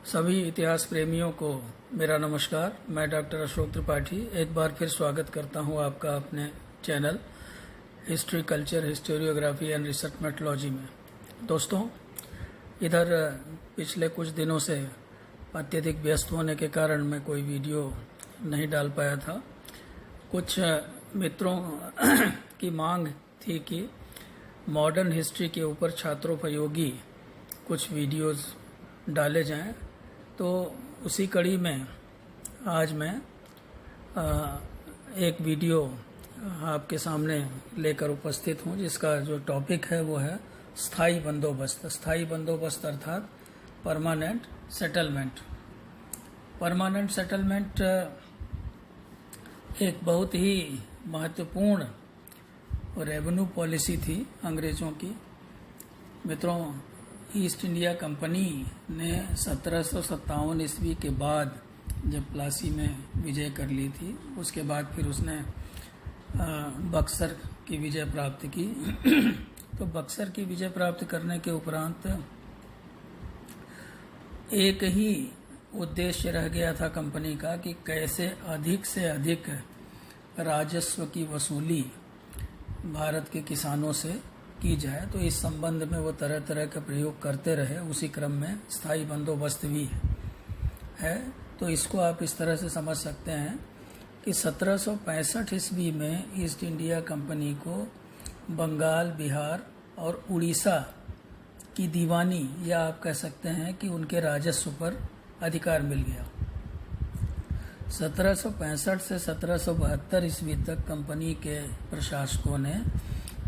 सभी इतिहास प्रेमियों को मेरा नमस्कार। मैं डॉक्टर अशोक त्रिपाठी एक बार फिर स्वागत करता हूं आपका अपने channel history, culture, historiography and research methodology में। दोस्तों, इधर पिछले कुछ दिनों से अत्यधिक व्यस्त होने के कारण मैं कोई वीडियो नहीं डाल पाया था। कुछ मित्रों की मांग थी कि मॉडर्न हिस्ट्री के ऊपर छात्रोपयोगी कुछ वीडियोस डाले जाएं, तो उसी कड़ी में आज मैं एक वीडियो आपके सामने लेकर उपस्थित हूं, जिसका जो टॉपिक है वो है स्थायी बंदोबस्त। स्थायी बंदोबस्त अर्थात परमानेंट सेटलमेंट। परमानेंट सेटलमेंट एक बहुत ही महत्वपूर्ण रेवेन्यू पॉलिसी थी अंग्रेजों की। मित्रों, ईस्ट इंडिया कंपनी ने 1757 ईस्वी के बाद जब प्लासी में विजय कर ली थी, उसके बाद फिर उसने बक्सर की विजय प्राप्त की। तो बक्सर की विजय प्राप्त करने के उपरांत एक ही उद्देश्य रह गया था कंपनी का कि कैसे अधिक से अधिक राजस्व की वसूली भारत के किसानों से की जाए। तो इस संबंध में वो तरह तरह का प्रयोग करते रहे। उसी क्रम में स्थायी बंदोबस्त भी है। तो इसको आप इस तरह से समझ सकते हैं कि 1765 ईस्वी में ईस्ट इंडिया कंपनी को बंगाल, बिहार और उड़ीसा की दीवानी, या आप कह सकते हैं कि उनके राजस्व पर अधिकार मिल गया। 1765 से 1772 ईस्वी तक कंपनी के प्रशासकों ने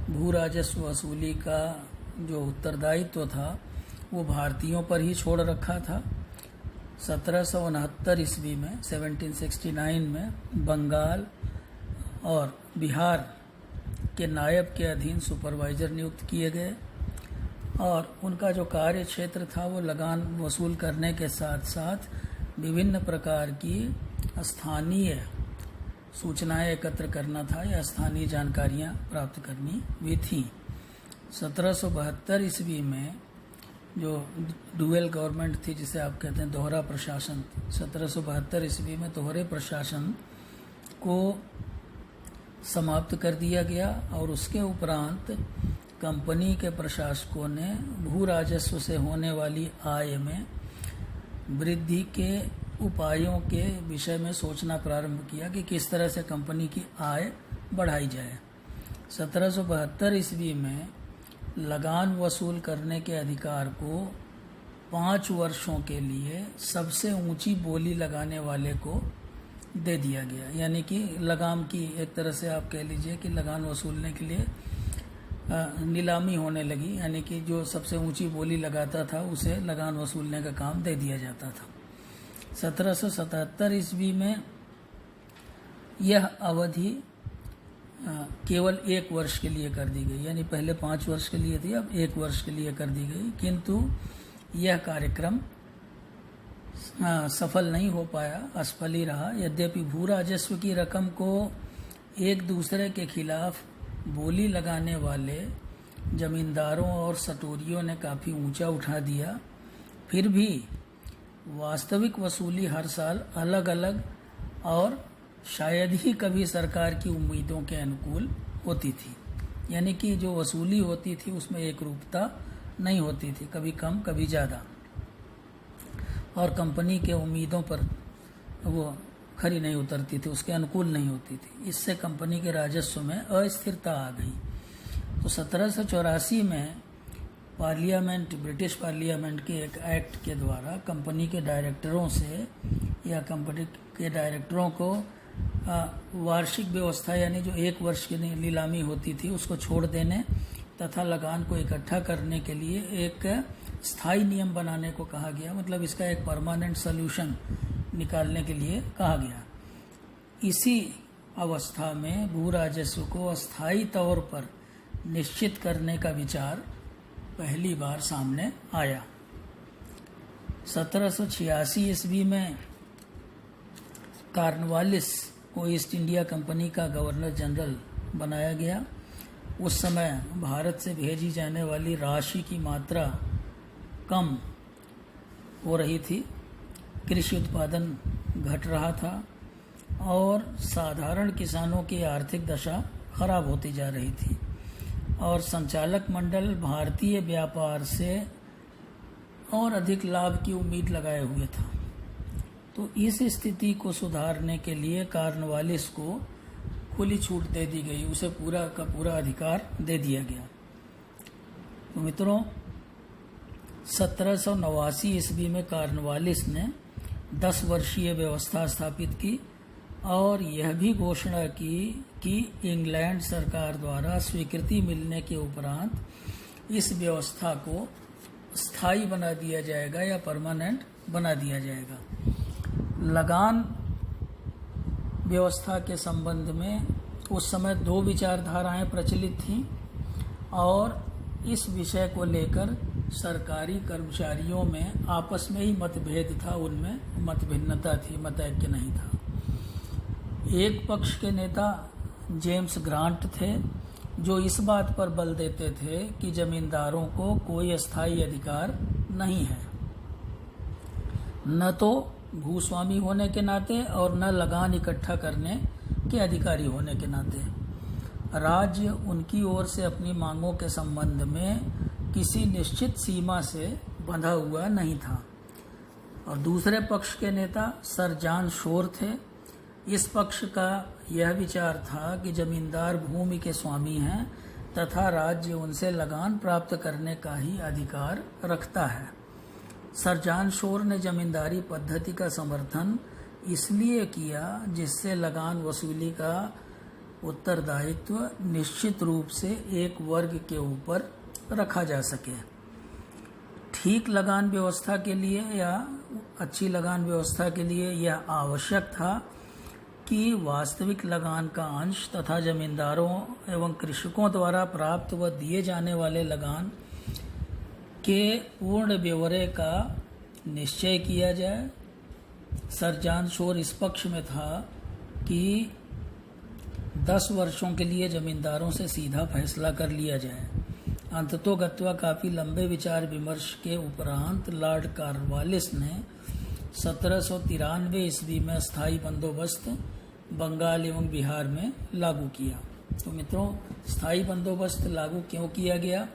भू राजस्व वसूली का जो उत्तरदायित्व था वो भारतीयों पर ही छोड़ रखा था। 1769 ईस्वी में 1769 में बंगाल और बिहार के नायब के अधीन सुपरवाइजर नियुक्त किए गए और उनका जो कार्य क्षेत्र था वो लगान वसूल करने के साथ साथ विभिन्न प्रकार की स्थानीय सूचनाएं एकत्र करना था या स्थानीय जानकारियां प्राप्त करनी भी थी। 1772 ईस्वी में जो डुअल गवर्नमेंट थी, जिसे आप कहते हैं दोहरा प्रशासन, 1772 ईस्वी में दोहरे प्रशासन को समाप्त कर दिया गया और उसके उपरांत कंपनी के प्रशासकों ने भू राजस्व से होने वाली आय में वृद्धि के उपायों के विषय में सोचना प्रारंभ किया कि किस तरह से कंपनी की आय बढ़ाई जाए। 1772 ईस्वी में लगान वसूल करने के अधिकार को 5 वर्षों के लिए सबसे ऊंची बोली लगाने वाले को दे दिया गया। यानी कि लगाम की एक तरह से आप कह लीजिए कि लगान वसूलने के लिए नीलामी होने लगी, यानी कि जो सबसे ऊंची बोली लगाता था उसे लगान वसूलने का काम दे दिया जाता था। 1777 ईस्वी में यह अवधि केवल 1 वर्ष के लिए कर दी गई, यानी पहले 5 वर्ष के लिए थी, अब 1 वर्ष के लिए कर दी गई। किंतु यह कार्यक्रम सफल नहीं हो पाया, असफल ही रहा। यद्यपि भू राजस्व की रकम को एक दूसरे के खिलाफ बोली लगाने वाले जमींदारों और सटोरियों ने काफ़ी ऊंचा उठा दिया, फिर भी वास्तविक वसूली हर साल अलग अलग और शायद ही कभी सरकार की उम्मीदों के अनुकूल होती थी। यानी कि जो वसूली होती थी उसमें एक रूपता नहीं होती थी, कभी कम कभी ज़्यादा, और कंपनी के उम्मीदों पर वो खरी नहीं उतरती थी, उसके अनुकूल नहीं होती थी। इससे कंपनी के राजस्व में अस्थिरता आ गई। तो 1784 में पार्लियामेंट, ब्रिटिश पार्लियामेंट के एक एक्ट के द्वारा कंपनी के डायरेक्टरों से या कंपनी के डायरेक्टरों को वार्षिक व्यवस्था, यानी जो 1 वर्ष की नीलामी होती थी उसको छोड़ देने तथा लगान को इकट्ठा करने के लिए एक स्थायी नियम बनाने को कहा गया। मतलब इसका एक परमानेंट सॉल्यूशन निकालने के लिए कहा गया। इसी अवस्था में भू राजस्व को अस्थायी तौर पर निश्चित करने का विचार पहली बार सामने आया। 1786 ईस्वी में कॉर्नवालिस को ईस्ट इंडिया कंपनी का गवर्नर जनरल बनाया गया। उस समय भारत से भेजी जाने वाली राशि की मात्रा कम हो रही थी कृषि उत्पादन घट रहा था और साधारण किसानों की आर्थिक दशा खराब होती जा रही थी और संचालक मंडल भारतीय व्यापार से और अधिक लाभ की उम्मीद लगाए हुए था। तो इस स्थिति को सुधारने के लिए कॉर्नवालिस को खुली छूट दे दी गई, उसे पूरा का पूरा अधिकार दे दिया गया। तो मित्रों, 1789 ईस्वी में कॉर्नवालिस ने 10 वर्षीय व्यवस्था स्थापित की और यह भी घोषणा की कि इंग्लैंड सरकार द्वारा स्वीकृति मिलने के उपरांत इस व्यवस्था को स्थायी बना दिया जाएगा या परमानेंट बना दिया जाएगा। लगान व्यवस्था के संबंध में उस समय 2 विचारधाराएं प्रचलित थीं और इस विषय को लेकर सरकारी कर्मचारियों में आपस में ही मतभेद था, उनमें मतभिन्नता थी, मतैक्य नहीं था। एक पक्ष के नेता जेम्स ग्रांट थे जो इस बात पर बल देते थे कि जमींदारों को कोई अस्थायी अधिकार नहीं है, न तो भूस्वामी होने के नाते और न लगान इकट्ठा करने के अधिकारी होने के नाते। राज्य उनकी ओर से अपनी मांगों के संबंध में किसी निश्चित सीमा से बंधा हुआ नहीं था। और दूसरे पक्ष के नेता सर जॉन शोर थे। इस पक्ष का यह विचार था कि जमींदार भूमि के स्वामी हैं तथा राज्य उनसे लगान प्राप्त करने का ही अधिकार रखता है। सर जॉन शोर ने जमींदारी पद्धति का समर्थन इसलिए किया जिससे लगान वसूली का उत्तरदायित्व निश्चित रूप से एक वर्ग के ऊपर रखा जा सके। ठीक लगान व्यवस्था के लिए या अच्छी लगान व्यवस्था के लिए यह आवश्यक था कि वास्तविक लगान का अंश तथा जमींदारों एवं कृषकों द्वारा प्राप्त व दिए जाने वाले लगान के पूर्ण ब्यौरे का निश्चय किया जाए। सर जॉन शोर इस पक्ष में था कि 10 वर्षों के लिए जमींदारों से सीधा फैसला कर लिया जाए। अंततोगत्वा काफी लंबे विचार विमर्श के उपरांत लॉर्ड कॉर्नवालिस ने 1793 ईस्वी में स्थायी बंदोबस्त बंगाल एवं बिहार में लागू किया। तो मित्रों, स्थायी बंदोबस्त लागू क्यों किया गया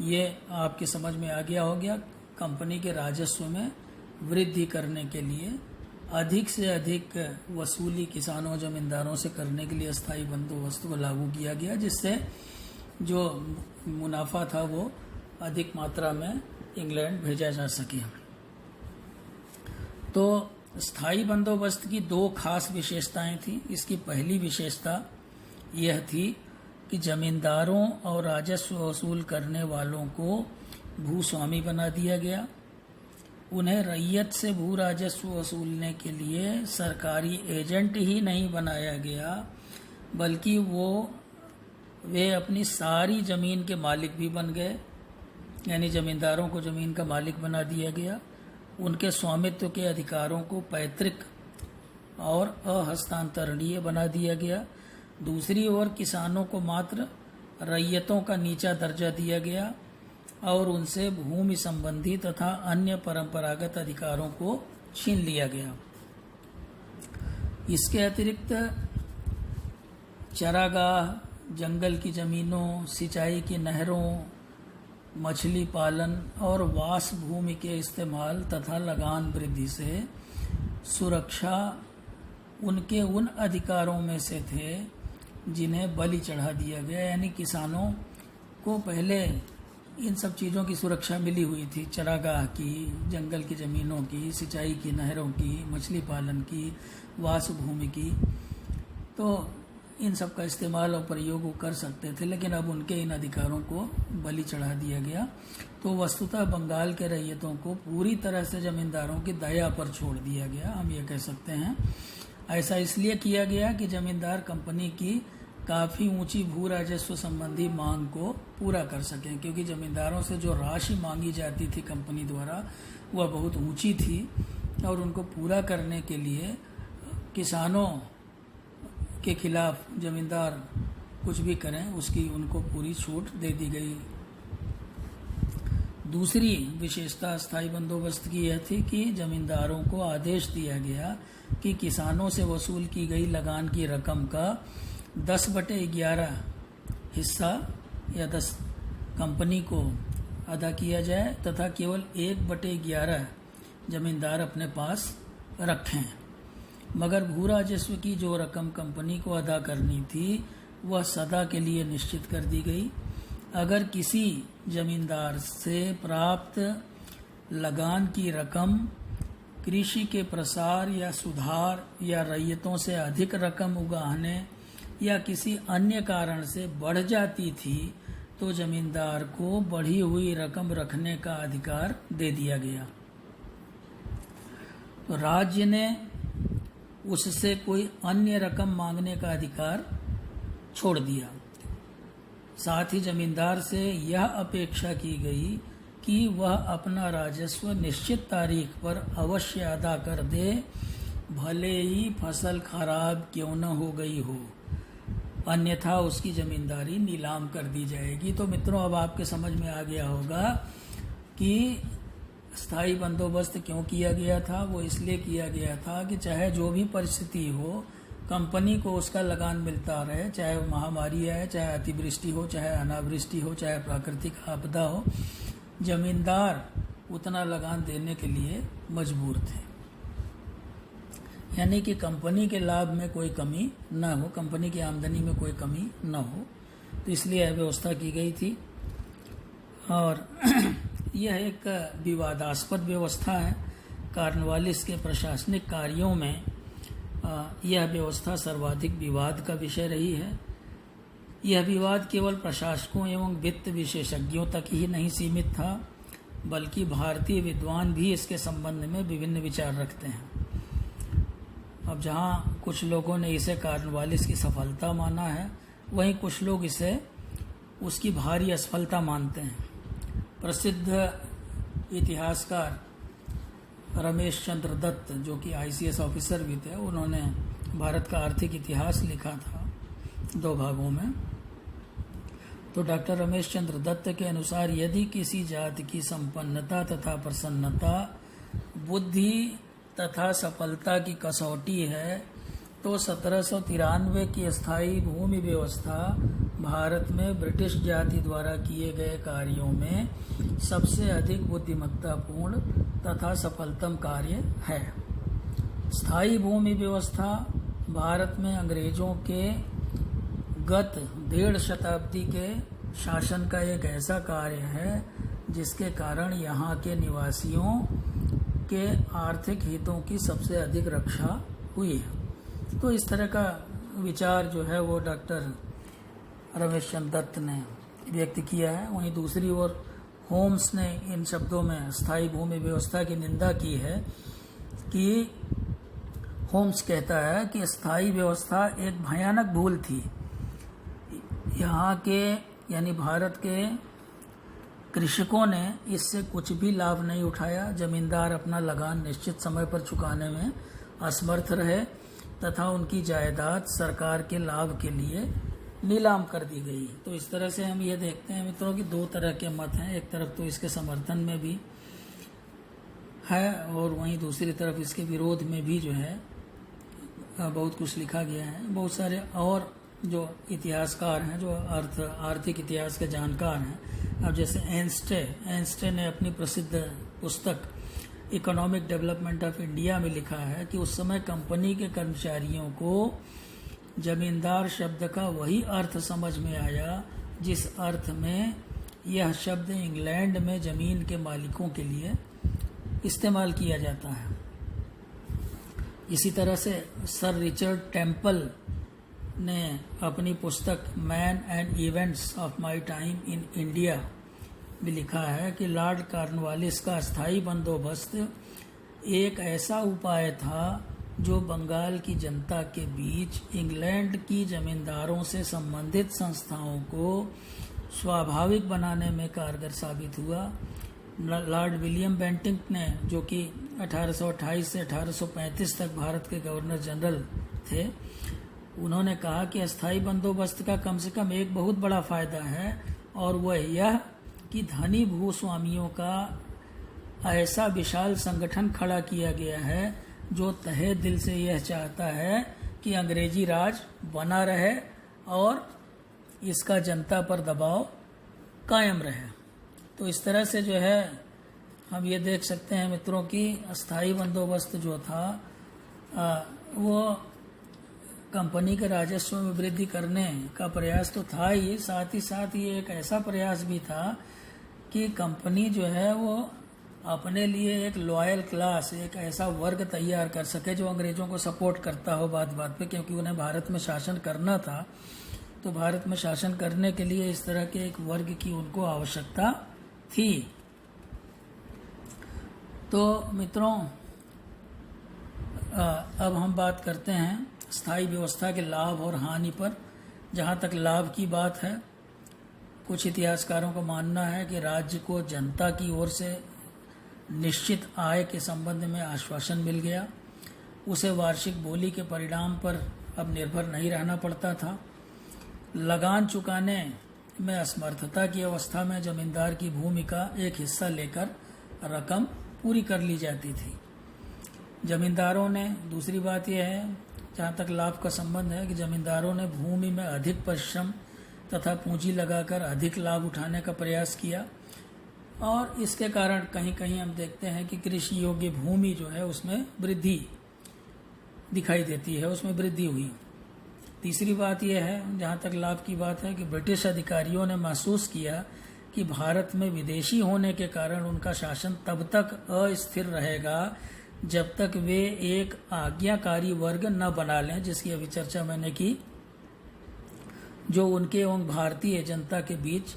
ये आपकी समझ में आ गया हो गया। कंपनी के राजस्व में वृद्धि करने के लिए अधिक से अधिक वसूली किसानों जमींदारों से करने के लिए स्थायी बंदोबस्त को लागू किया गया, जिससे जो मुनाफा था वो अधिक मात्रा में इंग्लैंड भेजा जा सके। तो स्थायी बंदोबस्त की 2 खास विशेषताएं थी। इसकी पहली विशेषता यह थी कि जमींदारों और राजस्व वसूल करने वालों को भूस्वामी बना दिया गया। उन्हें रैयत से भू राजस्व वसूलने के लिए सरकारी एजेंट ही नहीं बनाया गया, बल्कि वे अपनी सारी ज़मीन के मालिक भी बन गए। यानी जमींदारों को ज़मीन का मालिक बना दिया गया। उनके स्वामित्व के अधिकारों को पैतृक और अहस्तांतरणीय बना दिया गया। दूसरी ओर किसानों को मात्र रैयतों का नीचा दर्जा दिया गया और उनसे भूमि संबंधी तथा अन्य परंपरागत अधिकारों को छीन लिया गया। इसके अतिरिक्त चरागाह, जंगल की जमीनों, सिंचाई की नहरों, मछली पालन और वास भूमि के इस्तेमाल तथा लगान वृद्धि से सुरक्षा उनके उन अधिकारों में से थे जिन्हें बलि चढ़ा दिया गया। यानी किसानों को पहले इन सब चीज़ों की सुरक्षा मिली हुई थी, चरागाह की, जंगल की ज़मीनों की, सिंचाई की नहरों की, मछली पालन की, वास भूमि की। तो इन सब का इस्तेमाल और प्रयोग वो कर सकते थे, लेकिन अब उनके इन अधिकारों को बलि चढ़ा दिया गया। तो वस्तुतः बंगाल के रैयतों को पूरी तरह से जमींदारों की दया पर छोड़ दिया गया, हम ये कह सकते हैं। ऐसा इसलिए किया गया कि जमींदार कंपनी की काफ़ी ऊंची भू राजस्व संबंधी मांग को पूरा कर सकें, क्योंकि जमींदारों से जो राशि मांगी जाती थी कंपनी द्वारा वह बहुत ऊंची थी और उनको पूरा करने के लिए किसानों के खिलाफ जमींदार कुछ भी करें उसकी उनको पूरी छूट दे दी गई। दूसरी विशेषता स्थायी बंदोबस्त की यह थी कि जमींदारों को आदेश दिया गया कि किसानों से वसूल की गई लगान की रकम का 10/11 हिस्सा या 10 कंपनी को अदा किया जाए तथा केवल 1/11 जमींदार अपने पास रखें। मगर भू राजस्व की जो रकम कंपनी को अदा करनी थी वह सदा के लिए निश्चित कर दी गई। अगर किसी जमींदार से प्राप्त लगान की रकम कृषि के प्रसार या सुधार या रैयतों से अधिक रकम उगाहने या किसी अन्य कारण से बढ़ जाती थी तो जमींदार को बढ़ी हुई रकम रखने का अधिकार दे दिया गया। तो राज्य ने उससे कोई अन्य रकम मांगने का अधिकार छोड़ दिया। साथ ही जमींदार से यह अपेक्षा की गई कि वह अपना राजस्व निश्चित तारीख पर अवश्य अदा कर दे, भले ही फसल खराब क्यों न हो गई हो, अन्यथा उसकी जमींदारी नीलाम कर दी जाएगी। तो मित्रों, अब आपके समझ में आ गया होगा कि स्थायी बंदोबस्त क्यों किया गया था। वो इसलिए किया गया था कि चाहे जो भी परिस्थिति हो, कंपनी को उसका लगान मिलता रहे, चाहे महामारी आए, चाहे अतिवृष्टि हो, चाहे अनावृष्टि हो, चाहे प्राकृतिक आपदा हो, जमींदार उतना लगान देने के लिए मजबूर थे। यानी कि कंपनी के लाभ में कोई कमी न हो, कंपनी की आमदनी में कोई कमी न हो, तो इसलिए यह व्यवस्था की गई थी। और यह एक विवादास्पद व्यवस्था है। कॉर्नवालिस के प्रशासनिक कार्यों में यह व्यवस्था सर्वाधिक विवाद का विषय रही है। यह विवाद केवल प्रशासकों एवं वित्त विशेषज्ञों तक ही नहीं सीमित था, बल्कि भारतीय विद्वान भी इसके संबंध में विभिन्न विचार रखते हैं। अब जहाँ कुछ लोगों ने इसे कॉर्नवालिस की सफलता माना है, वहीं कुछ लोग इसे उसकी भारी असफलता मानते हैं। प्रसिद्ध इतिहासकार रमेश चंद्र दत्त, जो कि ICS ऑफिसर भी थे, उन्होंने भारत का आर्थिक इतिहास लिखा था 2 भागों में। तो डॉक्टर रमेश चंद्र दत्त के अनुसार यदि किसी जाति की संपन्नता तथा प्रसन्नता बुद्धि तथा सफलता की कसौटी है तो 1793 की स्थायी भूमि व्यवस्था भारत में ब्रिटिश जाति द्वारा किए गए कार्यों में सबसे अधिक बुद्धिमत्तापूर्ण तथा सफलतम कार्य है। स्थायी भूमि व्यवस्था भारत में अंग्रेजों के गत 1.5 शताब्दी के शासन का एक ऐसा कार्य है जिसके कारण यहाँ के निवासियों के आर्थिक हितों की सबसे अधिक रक्षा हुई है। तो इस तरह का विचार जो है वो डॉक्टर रमेश चंद्र दत्त ने व्यक्त किया है। वहीं दूसरी ओर होम्स ने इन शब्दों में स्थायी भूमि व्यवस्था की निंदा की है कि होम्स कहता है कि स्थायी व्यवस्था एक भयानक भूल थी। यहाँ के यानी भारत के कृषकों ने इससे कुछ भी लाभ नहीं उठाया। जमींदार अपना लगान निश्चित समय पर चुकाने में असमर्थ रहे तथा उनकी जायदाद सरकार के लाभ के लिए नीलाम कर दी गई। तो इस तरह से हम ये देखते हैं मित्रों कि 2 तरह के मत हैं। एक तरफ तो इसके समर्थन में भी है और वहीं दूसरी तरफ इसके विरोध में भी जो है बहुत कुछ लिखा गया है। बहुत सारे और जो इतिहासकार हैं, जो आर्थिक इतिहास के जानकार हैं, अब जैसे एंस्टे ने अपनी प्रसिद्ध पुस्तक इकोनॉमिक डेवलपमेंट ऑफ इंडिया में लिखा है कि उस समय कंपनी के कर्मचारियों को जमींदार शब्द का वही अर्थ समझ में आया जिस अर्थ में यह शब्द इंग्लैंड में जमीन के मालिकों के लिए इस्तेमाल किया जाता है। इसी तरह से सर रिचर्ड टेम्पल ने अपनी पुस्तक man and events of my time in India में लिखा है कि लॉर्ड कॉर्नवालिस का स्थायी बंदोबस्त एक ऐसा उपाय था जो बंगाल की जनता के बीच इंग्लैंड की जमींदारों से संबंधित संस्थाओं को स्वाभाविक बनाने में कारगर साबित हुआ। लॉर्ड विलियम बेंटिंक ने, जो कि 1828 से 1835 तक भारत के गवर्नर जनरल थे, उन्होंने कहा कि अस्थायी बंदोबस्त का कम से कम एक बहुत बड़ा फायदा है और वह यह कि धनी भूस्वामियों का ऐसा विशाल संगठन खड़ा किया गया है जो तहे दिल से यह चाहता है कि अंग्रेजी राज बना रहे और इसका जनता पर दबाव कायम रहे। तो इस तरह से जो है हम ये देख सकते हैं मित्रों की अस्थाई बंदोबस्त जो था वो कंपनी के राजस्व में वृद्धि करने का प्रयास तो था ही, साथ ही साथ ये एक ऐसा प्रयास भी था कि कंपनी जो है वो अपने लिए एक लॉयल क्लास, एक ऐसा वर्ग तैयार कर सके जो अंग्रेजों को सपोर्ट करता हो बात बात पे, क्योंकि उन्हें भारत में शासन करना था। तो भारत में शासन करने के लिए इस तरह के एक वर्ग की उनको आवश्यकता थी। तो मित्रों अब हम बात करते हैं स्थायी व्यवस्था के लाभ और हानि पर। जहाँ तक लाभ की बात है, कुछ इतिहासकारों का मानना है कि राज्य को जनता की ओर से निश्चित आय के संबंध में आश्वासन मिल गया। उसे वार्षिक बोली के परिणाम पर अब निर्भर नहीं रहना पड़ता था। लगान चुकाने में असमर्थता की अवस्था में जमींदार की भूमि का एक हिस्सा लेकर रकम पूरी कर ली जाती थी। जमींदारों ने, दूसरी बात यह है जहाँ तक लाभ का संबंध है कि जमींदारों ने भूमि में अधिक परिश्रम तथा पूंजी लगाकर अधिक लाभ उठाने का प्रयास किया और इसके कारण कहीं कहीं हम देखते हैं कि कृषि योग्य भूमि जो है उसमें वृद्धि दिखाई देती है, उसमें वृद्धि हुई। तीसरी बात यह है जहाँ तक लाभ की बात है कि ब्रिटिश अधिकारियों ने महसूस किया कि भारत में विदेशी होने के कारण उनका शासन तब तक अस्थिर रहेगा जब तक वे एक आज्ञाकारी वर्ग न बना लें, जिसकी अभी चर्चा मैंने की, जो उनके एवं भारतीय जनता के बीच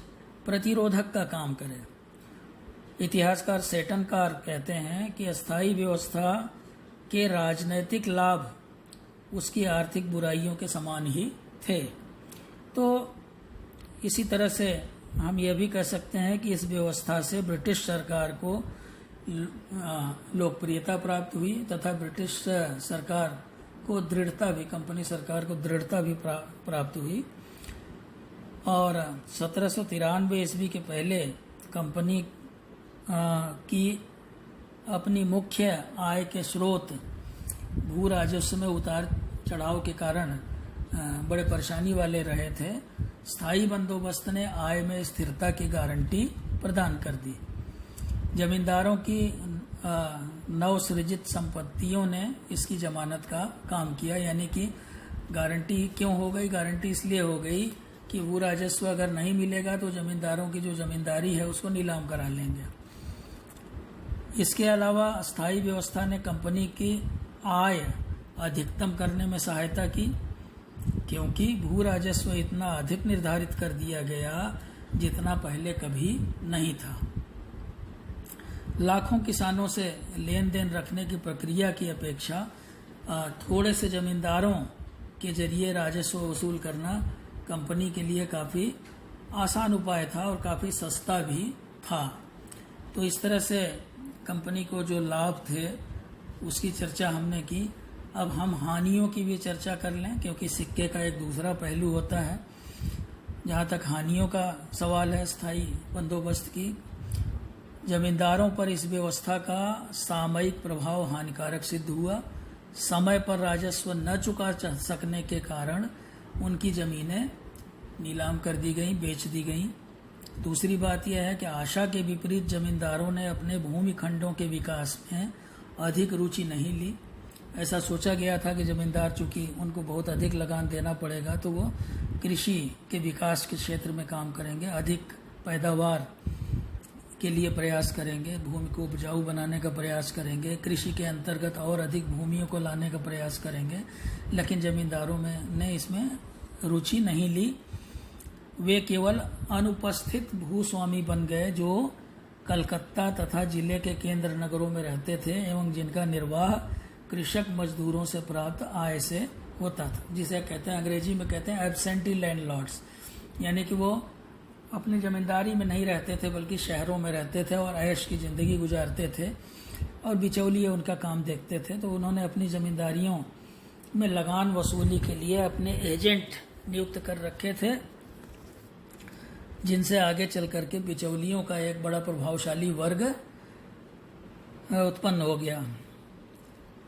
प्रतिरोधक का काम करे। इतिहासकार सेटनकार कहते हैं कि अस्थायी व्यवस्था के राजनैतिक लाभ उसकी आर्थिक बुराइयों के समान ही थे। तो इसी तरह से हम यह भी कह सकते हैं कि इस व्यवस्था से ब्रिटिश सरकार को लोकप्रियता प्राप्त हुई तथा ब्रिटिश सरकार को दृढ़ता भी, कंपनी सरकार को दृढ़ता भी प्राप्त हुई। और 1793 ईस्वी के पहले कंपनी की अपनी मुख्य आय के स्रोत भू राजस्व में उतार चढ़ाव के कारण बड़े परेशानी वाले रहे थे। स्थायी बंदोबस्त ने आय में स्थिरता की गारंटी प्रदान कर दी। जमींदारों की नवसृजित संपत्तियों ने इसकी जमानत का काम किया। यानी कि गारंटी क्यों हो गई? गारंटी इसलिए हो गई कि भू राजस्व अगर नहीं मिलेगा तो जमींदारों की जो जमींदारी है उसको नीलाम करा लेंगे। इसके अलावा स्थायी व्यवस्था ने कंपनी की आय अधिकतम करने में सहायता की, क्योंकि भू राजस्व इतना अधिक निर्धारित कर दिया गया जितना पहले कभी नहीं था। लाखों किसानों से लेन देन रखने की प्रक्रिया की अपेक्षा थोड़े से जमींदारों के जरिए राजस्व वसूल करना कंपनी के लिए काफ़ी आसान उपाय था और काफ़ी सस्ता भी था। तो इस तरह से कंपनी को जो लाभ थे उसकी चर्चा हमने की। अब हम हानियों की भी चर्चा कर लें, क्योंकि सिक्के का एक दूसरा पहलू होता है। जहाँ तक हानियों का सवाल है स्थायी बंदोबस्त की, जमींदारों पर इस व्यवस्था का सामयिक प्रभाव हानिकारक सिद्ध हुआ। समय पर राजस्व न चुका सकने के कारण उनकी ज़मीनें नीलाम कर दी गईं, बेच दी गईं। दूसरी बात यह है कि आशा के विपरीत जमींदारों ने अपने भूमि खंडों के विकास में अधिक रुचि नहीं ली। ऐसा सोचा गया था कि जमींदार चूंकि उनको बहुत अधिक लगान देना पड़ेगा तो वो कृषि के विकास के क्षेत्र में काम करेंगे, अधिक पैदावार के लिए प्रयास करेंगे, भूमि को उपजाऊ बनाने का प्रयास करेंगे, कृषि के अंतर्गत और अधिक भूमियों को लाने का प्रयास करेंगे। लेकिन जमींदारों ने इसमें रुचि नहीं ली। वे केवल अनुपस्थित भूस्वामी बन गए जो कलकत्ता तथा जिले के केंद्र नगरों में रहते थे एवं जिनका निर्वाह कृषक मजदूरों से प्राप्त आय से होता था, जिसे कहते हैं अंग्रेजी में कहते हैं एब्सेंटी लैंडलॉर्ड्स। यानी कि वो अपनी जमींदारी में नहीं रहते थे बल्कि शहरों में रहते थे और ऐश की ज़िंदगी गुजारते थे और बिचौलिए उनका काम देखते थे। तो उन्होंने अपनी जमींदारियों में लगान वसूली के लिए अपने एजेंट नियुक्त कर रखे थे जिनसे आगे चल करके बिचौलियों का एक बड़ा प्रभावशाली वर्ग उत्पन्न हो गया।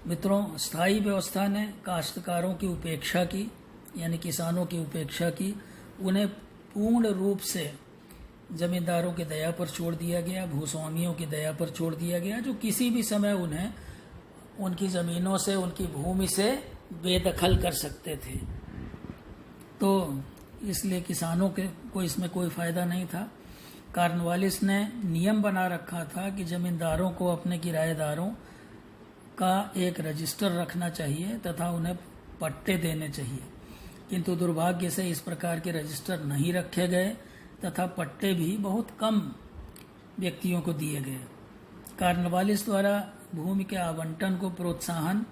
मित्रों, स्थायी व्यवस्था ने काश्तकारों की उपेक्षा की, यानी किसानों की उपेक्षा की। उन्हें पूर्ण रूप से जमींदारों की दया पर छोड़ दिया गया, भूस्वामियों की दया पर छोड़ दिया गया, जो किसी भी समय उन्हें उनकी ज़मीनों से, उनकी भूमि से बेदखल कर सकते थे। तो इसलिए किसानों के को इसमें कोई फ़ायदा नहीं था। कॉर्नवालिस ने नियम बना रखा था कि जमींदारों को अपने किराएदारों का एक रजिस्टर रखना चाहिए तथा उन्हें पट्टे देने चाहिए, किंतु दुर्भाग्य से इस प्रकार के रजिस्टर नहीं रखे गए तथा पट्टे भी बहुत कम व्यक्तियों को दिए गए। कॉर्नवालिस द्वारा भूमि के आवंटन को प्रोत्साहन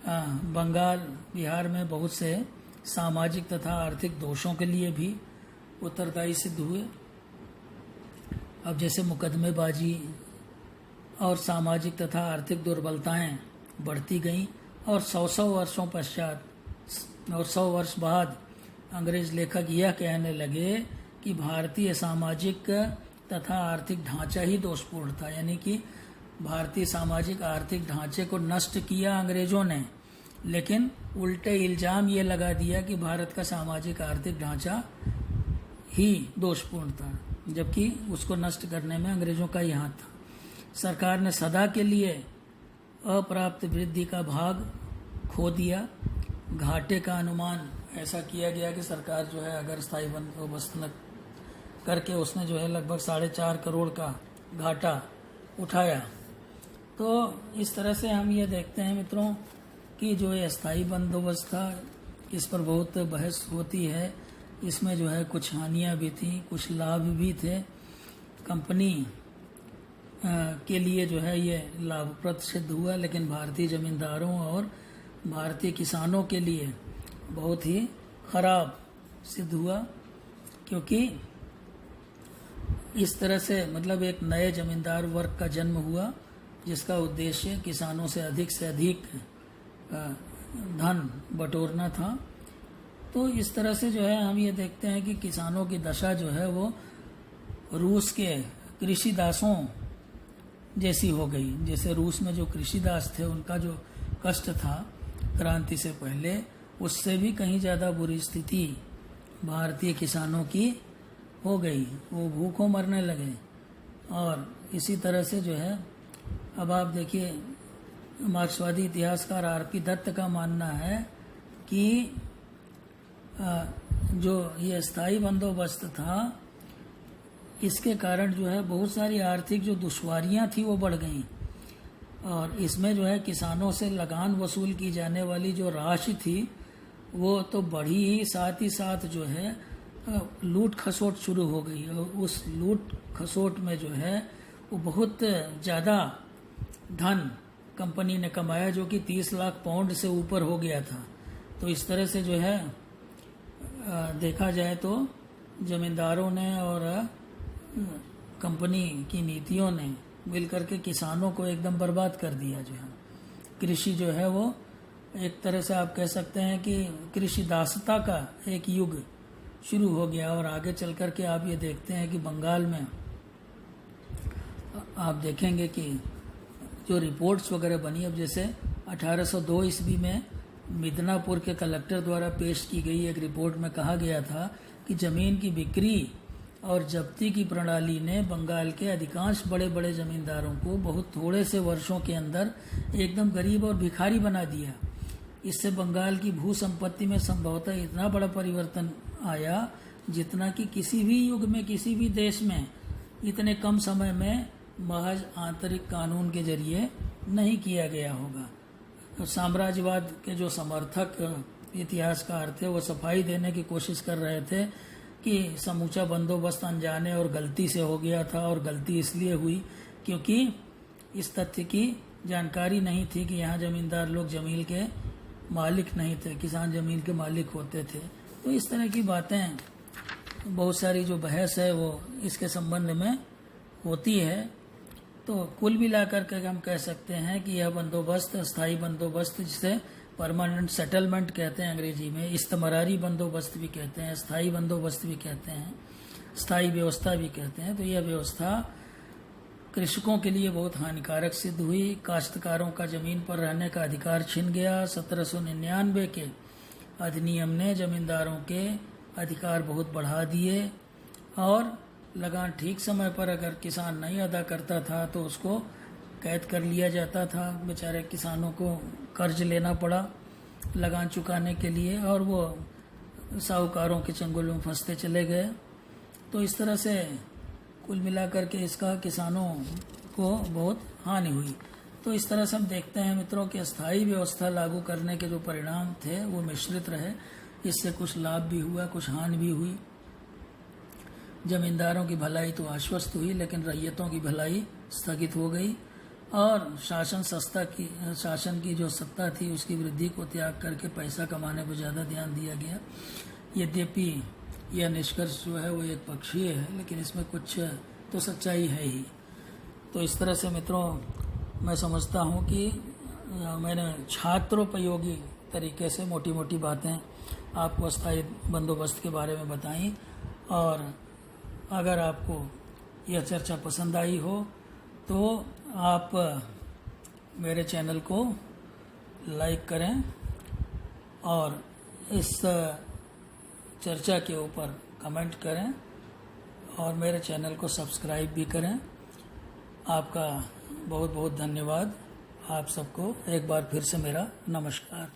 बंगाल, बिहार में बहुत से सामाजिक तथा आर्थिक दोषों के लिए भी उत्तरदायी सिद्ध हुए। अब जैसे मुकदमेबाजी और सामाजिक तथा आर्थिक दुर्बलताएं बढ़ती गईं और 100 वर्षों पश्चात और 100 वर्ष बाद अंग्रेज लेखक यह कहने लगे कि भारतीय सामाजिक तथा आर्थिक ढांचा ही दोषपूर्ण था, यानी कि भारतीय सामाजिक आर्थिक ढांचे को नष्ट किया अंग्रेजों ने, लेकिन उल्टे इल्जाम ये लगा दिया कि भारत का सामाजिक आर्थिक ढांचा ही दोषपूर्ण था, जबकि उसको नष्ट करने में अंग्रेजों का ही हाथ था। सरकार ने सदा के लिए अप्राप्त वृद्धि का भाग खो दिया। घाटे का अनुमान ऐसा किया गया कि सरकार जो है अगर स्थायी बंदोबस्त न करके उसने जो है लगभग 4.5 करोड़ का घाटा उठाया। तो इस तरह से हम ये देखते हैं मित्रों कि जो ये स्थायी बंदोबस्त था, इस पर बहुत बहस होती है। इसमें जो है कुछ हानियां भी थी, कुछ लाभ भी थे। कंपनी के लिए जो है ये लाभप्रद सिद्ध हुआ, लेकिन भारतीय जमींदारों और भारतीय किसानों के लिए बहुत ही खराब सिद्ध हुआ, क्योंकि इस तरह से मतलब एक नए जमींदार वर्ग का जन्म हुआ जिसका उद्देश्य किसानों से अधिक धन बटोरना था। तो इस तरह से जो है हम ये देखते हैं कि किसानों की दशा जो है वो रूस के कृषि दासों जैसी हो गई। जैसे रूस में जो कृषि दास थे उनका जो कष्ट था क्रांति से पहले, उससे भी कहीं ज़्यादा बुरी स्थिति भारतीय किसानों की हो गई। वो भूखों मरने लगे। और इसी तरह से जो है अब आप देखिए, मार्क्सवादी इतिहासकार आर.पी. दत्त का मानना है कि जो ये स्थायी बंदोबस्त था, इसके कारण जो है बहुत सारी आर्थिक जो दुश्वारियां थी वो बढ़ गईं। और इसमें जो है किसानों से लगान वसूल की जाने वाली जो राशि थी वो तो बढ़ी ही, साथ ही साथ जो है लूट खसोट शुरू हो गई। और उस लूट खसोट में जो है वो बहुत ज़्यादा धन कंपनी ने कमाया, जो कि 30 लाख पाउंड से ऊपर हो गया था। तो इस तरह से जो है देखा जाए तो जमींदारों ने और कंपनी की नीतियों ने मिलकर के किसानों को एकदम बर्बाद कर दिया। जो है कृषि जो है वो एक तरह से आप कह सकते हैं कि कृषि दासता का एक युग शुरू हो गया। और आगे चल कर के आप ये देखते हैं कि बंगाल में आप देखेंगे कि जो रिपोर्ट्स वगैरह बनी, अब जैसे 1802 ईस्वी में मिदनापुर के कलेक्टर द्वारा पेश की गई एक रिपोर्ट में कहा गया था कि ज़मीन की बिक्री और जब्ती की प्रणाली ने बंगाल के अधिकांश बड़े बड़े जमींदारों को बहुत थोड़े से वर्षों के अंदर एकदम गरीब और भिखारी बना दिया। इससे बंगाल की भू संपत्ति में संभवतः इतना बड़ा परिवर्तन आया जितना कि किसी भी युग में, किसी भी देश में इतने कम समय में महज आंतरिक कानून के जरिए नहीं किया गया होगा। तो साम्राज्यवाद के जो समर्थक इतिहासकार थे वो सफाई देने की कोशिश कर रहे थे कि समूचा बंदोबस्त अनजाने और गलती से हो गया था, और गलती इसलिए हुई क्योंकि इस तथ्य की जानकारी नहीं थी कि यहाँ जमींदार लोग जमीन के मालिक नहीं थे, किसान जमीन के मालिक होते थे। तो इस तरह की बातें, बहुत सारी जो बहस है वो इसके संबंध में होती है। तो कुल मिलाकर के हम कह सकते हैं कि यह बंदोबस्त, स्थायी बंदोबस्त, जिसे परमानेंट सेटलमेंट कहते हैं अंग्रेजी में, इस्तमरारी बंदोबस्त भी कहते हैं, स्थायी बंदोबस्त भी कहते हैं, स्थायी व्यवस्था भी कहते हैं। तो यह व्यवस्था कृषकों के लिए बहुत हानिकारक सिद्ध हुई। काश्तकारों का जमीन पर रहने का अधिकार छिन गया। 1799 के अधिनियम ने जमींदारों के अधिकार बहुत बढ़ा दिए और लगान ठीक समय पर अगर किसान नहीं अदा करता था तो उसको कैद कर लिया जाता था। बेचारे किसानों को कर्ज लेना पड़ा लगान चुकाने के लिए और वो साहूकारों के चंगुल में फंसते चले गए। तो इस तरह से कुल मिलाकर के इसका किसानों को बहुत हानि हुई। तो इस तरह से हम देखते हैं मित्रों कि अस्थायी व्यवस्था लागू करने के जो परिणाम थे वो मिश्रित रहे। इससे कुछ लाभ भी हुआ, कुछ हानि भी हुई। जमींदारों की भलाई तो आश्वस्त हुई, लेकिन रैयतों की भलाई स्थगित हो गई और शासन की जो सत्ता थी उसकी वृद्धि को त्याग करके पैसा कमाने पर ज़्यादा ध्यान दिया गया। यद्यपि यह निष्कर्ष जो है वो एक पक्षीय है, लेकिन इसमें कुछ तो सच्चाई है ही। तो इस तरह से मित्रों मैं समझता हूँ कि मैंने छात्रोपयोगी तरीके से मोटी मोटी बातें आपको अस्थायी बंदोबस्त के बारे में बताई। और अगर आपको यह चर्चा पसंद आई हो तो आप मेरे चैनल को लाइक करें और इस चर्चा के ऊपर कमेंट करें और मेरे चैनल को सब्सक्राइब भी करें। आपका बहुत बहुत धन्यवाद। आप सबको एक बार फिर से मेरा नमस्कार।